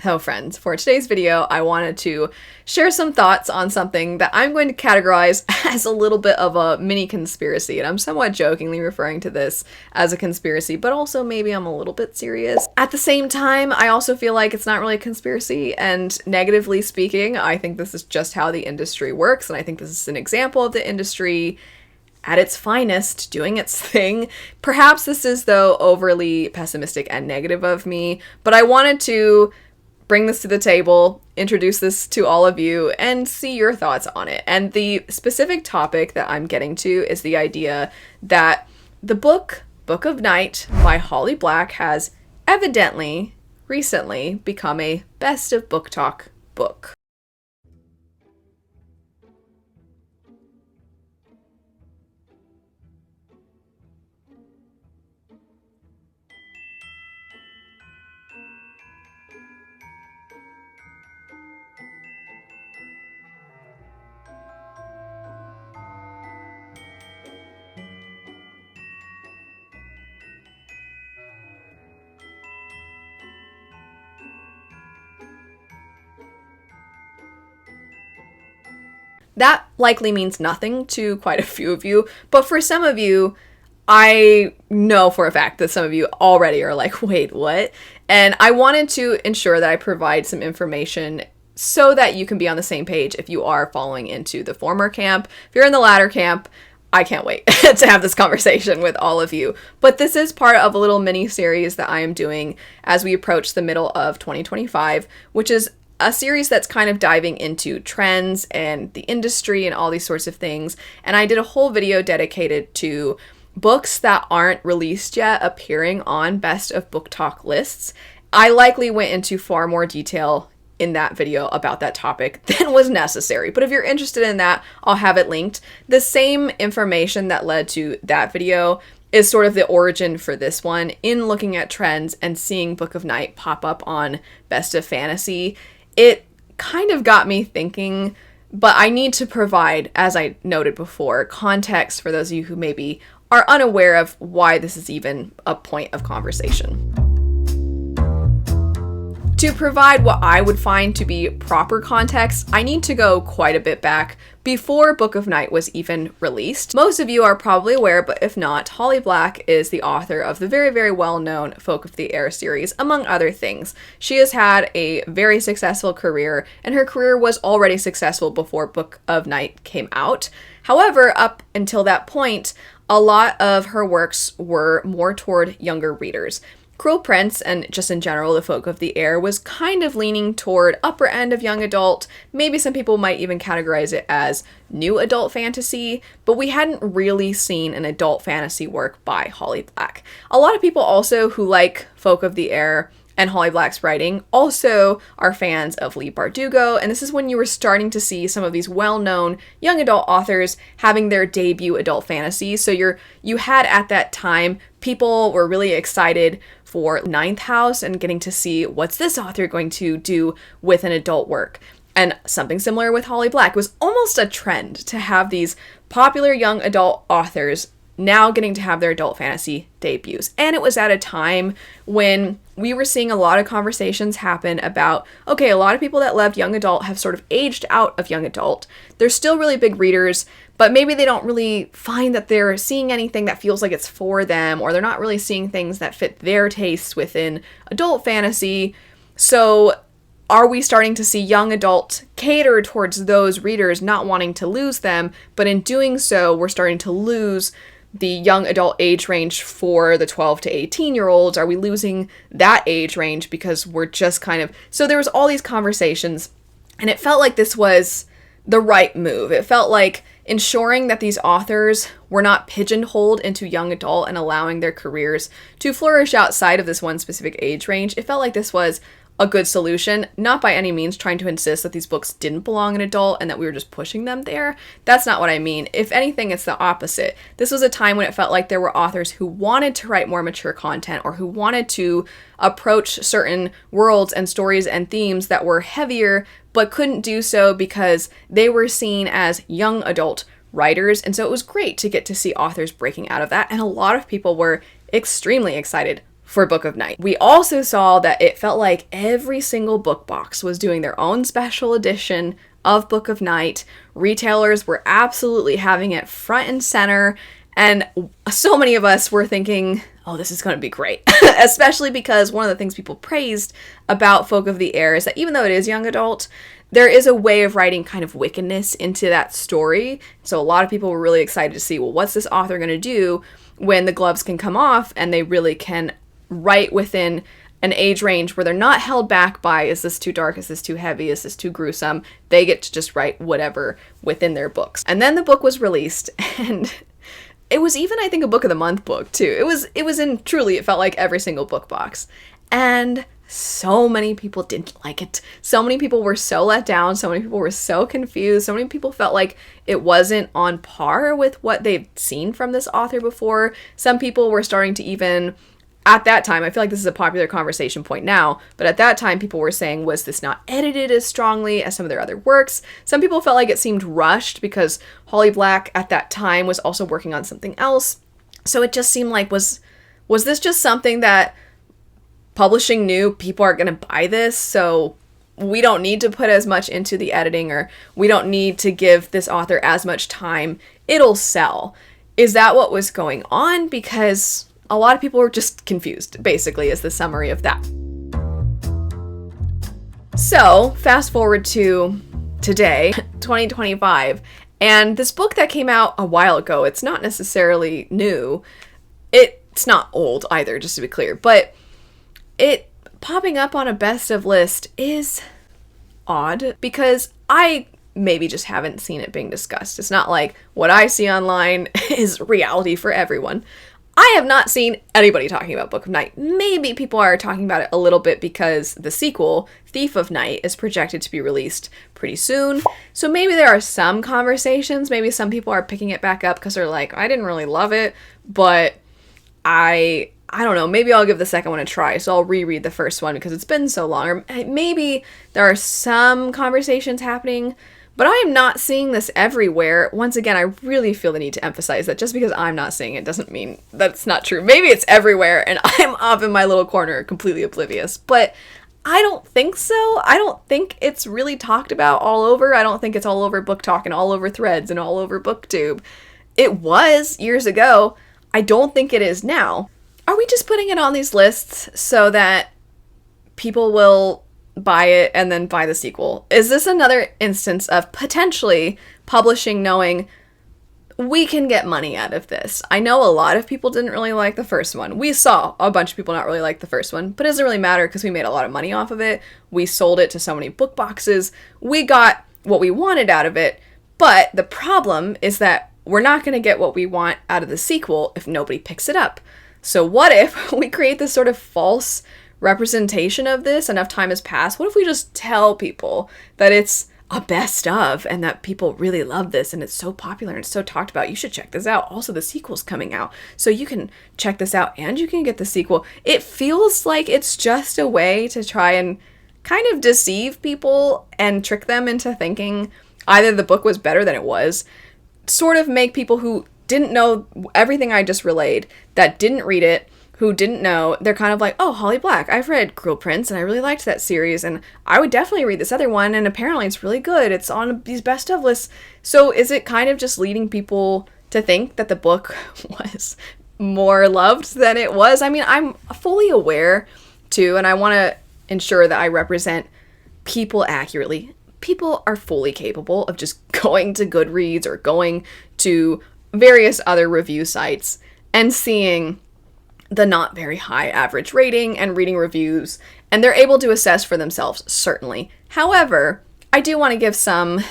Hello friends, for today's video I wanted to share some thoughts on something that I'm going to categorize as a little bit of a mini conspiracy, and I'm somewhat jokingly referring to this as a conspiracy, but also maybe I'm a little bit serious. At the same time, I also feel like it's not really a conspiracy, and negatively speaking, I think this is just how the industry works, and I think this is an example of the industry at its finest, doing its thing. Perhaps this is, though, overly pessimistic and negative of me, but I wanted to bring this to the table, introduce this to all of you, and see your thoughts on it. And the specific topic that I'm getting to is the idea that the Book of Night by Holly Black has evidently, recently, become a Best of Book Talk book. That likely means nothing to quite a few of you, but for some of you, I know for a fact that some of you already are like, wait, what? And I wanted to ensure that I provide some information so that you can be on the same page if you are falling into the former camp. If you're in the latter camp, I can't wait to have this conversation with all of you. But this is part of a little mini series that I am doing as we approach the middle of 2025, which is a series that's kind of diving into trends and the industry and all these sorts of things. And I did a whole video dedicated to books that aren't released yet appearing on Best of Book Talk lists. I likely went into far more detail in that video about that topic than was necessary. But if you're interested in that, I'll have it linked. The same information that led to that video is sort of the origin for this one in looking at trends and seeing Book of Night pop up on Best of Fantasy. It kind of got me thinking, but I need to provide, as I noted before, context for those of you who maybe are unaware of why this is even a point of conversation. To provide what I would find to be proper context, I need to go quite a bit back before Book of Night was even released. Most of you are probably aware, but if not, Holly Black is the author of the very, very well-known Folk of the Air series, among other things. She has had a very successful career, and her career was already successful before Book of Night came out. However, up until that point, a lot of her works were more toward younger readers. Cruel Prince, and just in general, the Folk of the Air, was kind of leaning toward upper end of young adult. Maybe some people might even categorize it as new adult fantasy, but we hadn't really seen an adult fantasy work by Holly Black. A lot of people also who like Folk of the Air and Holly Black's writing also are fans of Leigh Bardugo, and this is when you were starting to see some of these well-known young adult authors having their debut adult fantasy. So you had at that time, people were really excited for Ninth House and getting to see what's this author going to do with an adult work. And something similar with Holly Black. It was almost a trend to have these popular young adult authors now getting to have their adult fantasy debuts. And it was at a time when we were seeing a lot of conversations happen about, okay, a lot of people that loved young adult have sort of aged out of young adult. They're still really big readers, but maybe they don't really find that they're seeing anything that feels like it's for them, or they're not really seeing things that fit their tastes within adult fantasy. So are we starting to see young adult cater towards those readers, not wanting to lose them, but in doing so, we're starting to lose the young adult age range for the 12 to 18-year-olds? Are we losing that age range because we're just kind of... So there was all these conversations, and it felt like this was the right move. It felt like ensuring that these authors were not pigeonholed into young adult and allowing their careers to flourish outside of this one specific age range. It felt like this was a good solution, not by any means trying to insist that these books didn't belong in adult and that we were just pushing them there. That's not what I mean. If anything, it's the opposite. This was a time when it felt like there were authors who wanted to write more mature content, or who wanted to approach certain worlds and stories and themes that were heavier, but couldn't do so because they were seen as young adult writers. And so it was great to get to see authors breaking out of that. And a lot of people were extremely excited for Book of Night. We also saw that it felt like every single book box was doing their own special edition of Book of Night. Retailers were absolutely having it front and center, and so many of us were thinking, oh, this is going to be great. Especially because one of the things people praised about Folk of the Air is that even though it is young adult, there is a way of writing kind of wickedness into that story. So a lot of people were really excited to see, well, what's this author going to do when the gloves can come off and they really can write within an age range where they're not held back by, is this too dark, is this too heavy, is this too gruesome? They get to just write whatever within their books. And then the book was released, and it was even, I think, a Book of the Month book, too. It was in, truly, it felt like every single book box. And so many people didn't like it. So many people were so let down. So many people were so confused. So many people felt like it wasn't on par with what they've seen from this author before. Some people were starting to even, at that time, I feel like this is a popular conversation point now, but at that time people were saying, was this not edited as strongly as some of their other works? Some people felt like it seemed rushed because Holly Black at that time was also working on something else. So it just seemed like, was this just something that publishing knew people are going to buy this, so we don't need to put as much into the editing, or we don't need to give this author as much time, it'll sell? Is that what was going on? Because a lot of people were just confused, basically, is the summary of that. So, fast forward to today, 2025, and this book that came out a while ago, it's not necessarily new. It's not old either, just to be clear, but it popping up on a best of list is odd because I maybe just haven't seen it being discussed. It's not like what I see online is reality for everyone. I have not seen anybody talking about Book of Night. Maybe people are talking about it a little bit because the sequel, Thief of Night, is projected to be released pretty soon. So maybe there are some conversations. Maybe some people are picking it back up because they're like, I didn't really love it, but I don't know, maybe I'll give the second one a try, so I'll reread the first one because it's been so long. Or maybe there are some conversations happening, but I am not seeing this everywhere. Once again, I really feel the need to emphasize that just because I'm not seeing it doesn't mean that's not true. Maybe it's everywhere and I'm off in my little corner completely oblivious, but I don't think so. I don't think it's really talked about all over. I don't think it's all over Book Talk and all over Threads and all over BookTube. It was years ago. I don't think it is now. Are we just putting it on these lists so that people will buy it and then buy the sequel? Is this another instance of potentially publishing knowing we can get money out of this? I know a lot of people didn't really like the first one. We saw a bunch of people not really like the first one, but it doesn't really matter because we made a lot of money off of it. We sold it to so many book boxes. We got what we wanted out of it, but the problem is that we're not going to get what we want out of the sequel if nobody picks it up. So what if we create this sort of false representation of this? Enough time has passed. What if we just tell people that it's a best of and that people really love this and it's so popular and it's so talked about? You should check this out. Also, the sequel's coming out, so you can check this out and you can get the sequel. It feels like it's just a way to try and kind of deceive people and trick them into thinking either the book was better than it was, sort of make people who didn't know everything I just relayed, that didn't read it, who didn't know, they're kind of like, oh, Holly Black, I've read Cruel Prince and I really liked that series and I would definitely read this other one and apparently it's really good. It's on these best of lists. So is it kind of just leading people to think that the book was more loved than it was? I mean, I'm fully aware too, and I want to ensure that I represent people accurately. People are fully capable of just going to Goodreads or going to various other review sites and seeing the not very high average rating and reading reviews, and they're able to assess for themselves, certainly. However, I do want to give some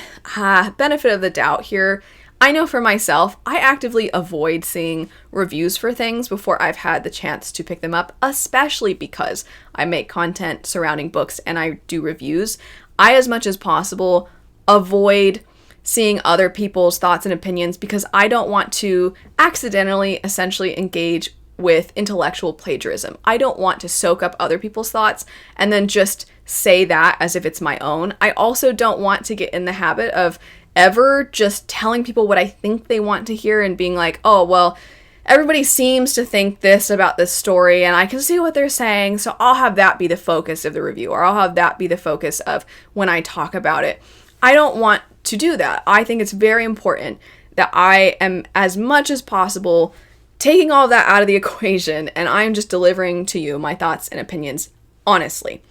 benefit of the doubt here. I know for myself, I actively avoid seeing reviews for things before I've had the chance to pick them up, especially because I make content surrounding books and I do reviews. I, as much as possible, avoid seeing other people's thoughts and opinions because I don't want to accidentally essentially engage with intellectual plagiarism. I don't want to soak up other people's thoughts and then just say that as if it's my own. I also don't want to get in the habit of ever just telling people what I think they want to hear and being like, oh, well, everybody seems to think this about this story, and I can see what they're saying, so I'll have that be the focus of the review, or I'll have that be the focus of when I talk about it. I don't want to do that. I think it's very important that I am, as much as possible, taking all of that out of the equation, and I'm just delivering to you my thoughts and opinions honestly.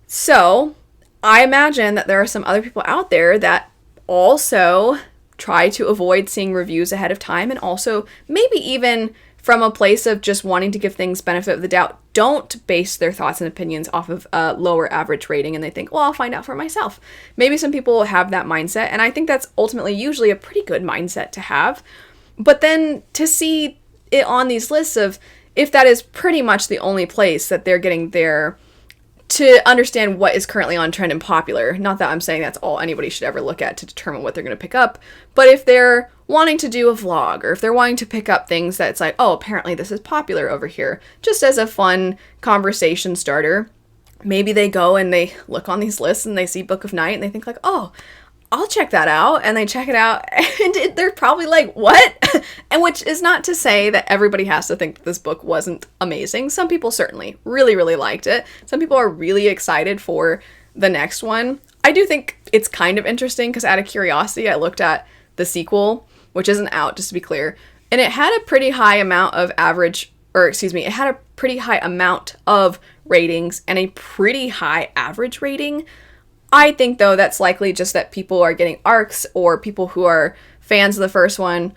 So, I imagine that there are some other people out there that also try to avoid seeing reviews ahead of time, and also maybe even from a place of just wanting to give things benefit of the doubt, don't base their thoughts and opinions off of a lower average rating, and they think, well, I'll find out for myself. Maybe some people have that mindset, and I think that's ultimately usually a pretty good mindset to have. But then to see it on these lists of, if that is pretty much the only place that they're getting their, to understand what is currently on trend and popular, not that I'm saying that's all anybody should ever look at to determine what they're going to pick up, but if they're wanting to do a vlog, or if they're wanting to pick up things that it's like, oh, apparently this is popular over here, just as a fun conversation starter, maybe they go and they look on these lists and they see Book of Night and they think like, oh, I'll check that out, and they check it out, and they're probably like, what? And which is not to say that everybody has to think that this book wasn't amazing. Some people certainly really, really liked it. Some people are really excited for the next one. I do think it's kind of interesting, because out of curiosity, I looked at the sequel, which isn't out, just to be clear, and it had a pretty high amount of it had a pretty high amount of ratings and a pretty high average rating. I think, though, that's likely just that people are getting arcs, or people who are fans of the first one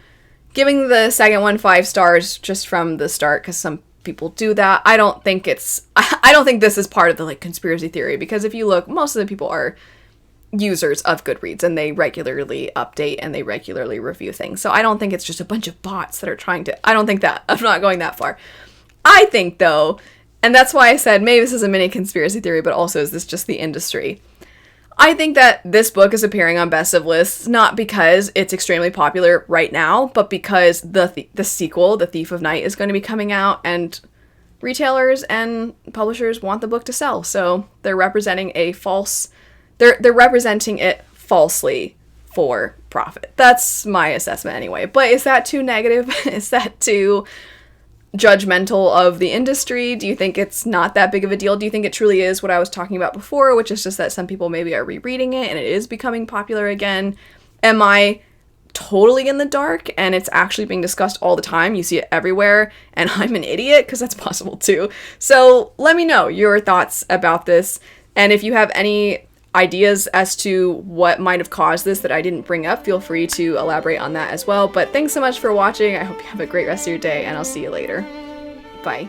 giving the second one 5 stars just from the start, because some people do that. I don't think this is part of the conspiracy theory, because if you look, most of the people are users of Goodreads, and they regularly update and they regularly review things. So I don't think it's just a bunch of bots that are trying to, I don't think that, I'm not going that far. I think, though, and that's why I said maybe this is a mini conspiracy theory, but also is this just the industry? I think that this book is appearing on best of lists, not because it's extremely popular right now, but because the sequel, The Thief of Night, is going to be coming out, and retailers and publishers want the book to sell. So they're representing they're representing it falsely for profit. That's my assessment anyway. But is that too negative? Is that too judgmental of the industry? Do you think it's not that big of a deal? Do you think it truly is what I was talking about before, which is just that some people maybe are rereading it and it is becoming popular again? Am I totally in the dark and it's actually being discussed all the time? You see it everywhere and I'm an idiot? Because that's possible too. So let me know your thoughts about this, and if you have any ideas as to what might have caused this that I didn't bring up, feel free to elaborate on that as well. But thanks so much for watching. I hope you have a great rest of your day, and I'll see you later. Bye.